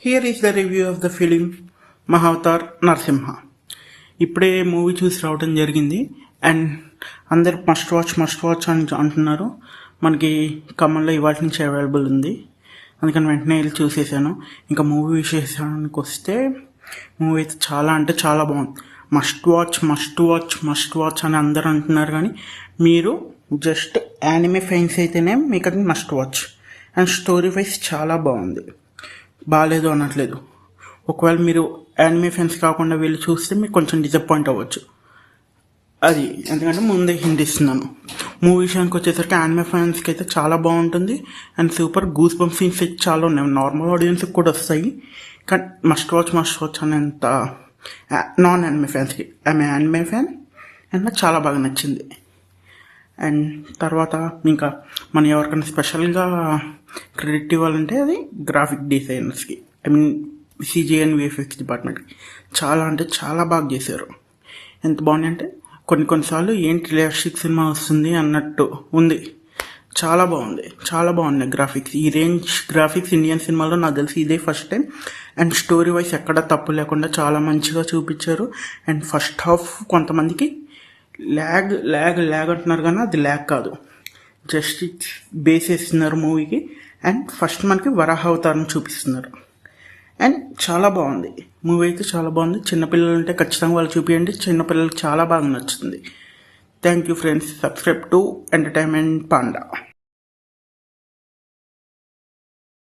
Here is the review of the film Mahavatar Narasimha. ఇప్పుడే movie చూసి రావడం జరిగింది అండ్ అందరు మస్ట్ వాచ్ అని అంటున్నారు. మనకి ఖమ్మంలో ఇవాళ నుంచి అవైలబుల్ ఉంది, అందుకని వెంటనే వెళ్ళి చూసేసాను. ఇంకా మూవీ విశేషానికి వస్తే మూవీ అయితే చాలా అంటే చాలా బాగుంది. మస్ట్ వాచ్ అని అందరూ అంటున్నారు, కానీ మీరు జస్ట్ యానిమే ఫైన్స్ అయితేనే మీకు అది must watch. And story wise చాలా బాగుంది, బాగాలేదు అనట్లేదు. ఒకవేళ మీరు యానిమే ఫ్యాన్స్ కాకుండా వెళ్ళి చూస్తే మీకు కొంచెం డిసప్పాయింట్ అవ్వచ్చు. అది ఎందుకంటే ముందే హింట్ ఇస్తున్నాను. మూవీ విషయానికి వచ్చేసరికి యానిమే ఫ్యాన్స్కి అయితే చాలా బాగుంటుంది and super goose bump scenes అయితే చాలా ఉన్నాయి. నార్మల్ ఆడియన్స్కి కూడా వస్తాయి, కానీ మస్ట్ వాచ్ అనేంత నాన్ యానిమే ఫ్యాన్స్కి. ఐఎమ్ యానిమే ఫ్యాన్ అండ్ నాకు చాలా బాగా నచ్చింది. అండ్ తర్వాత ఇంకా మనం ఎవరికైనా స్పెషల్గా క్రెడిట్ ఇవ్వాలంటే అది గ్రాఫిక్ డిజైనర్స్కి, I mean CGI and VFX డిపార్ట్మెంట్కి. చాలా అంటే చాలా బాగా చేశారు. ఎంత బాగుంది అంటే కొన్నిసార్లు ఏంటి రియలిస్టిక్ సినిమా వస్తుంది అన్నట్టు ఉంది. చాలా బాగున్నాయి గ్రాఫిక్స్. ఈ రేంజ్ గ్రాఫిక్స్ ఇండియన్ సినిమాలో నాకు తెలిసి ఇదే first time. And story wise ఎక్కడ తప్పు లేకుండా చాలా మంచిగా చూపించారు. అండ్ ఫస్ట్ హాఫ్ కొంతమందికి ల్యాగ్ అంటున్నారు, కానీ అది ల్యాగ్ కాదు, జస్ట్ బేస్ వేస్తున్నారు మూవీకి. అండ్ ఫస్ట్ మనకి వరాహ అవతారం చూపిస్తున్నారు. అండ్ చాలా బాగుంది మూవీ అయితే, చాలా బాగుంది. చిన్నపిల్లలు ఉంటే ఖచ్చితంగా వాళ్ళు చూపించండి, చిన్నపిల్లలకి చాలా బాగా నచ్చుతుంది. Thank you friends. Subscribe to entertainment panda.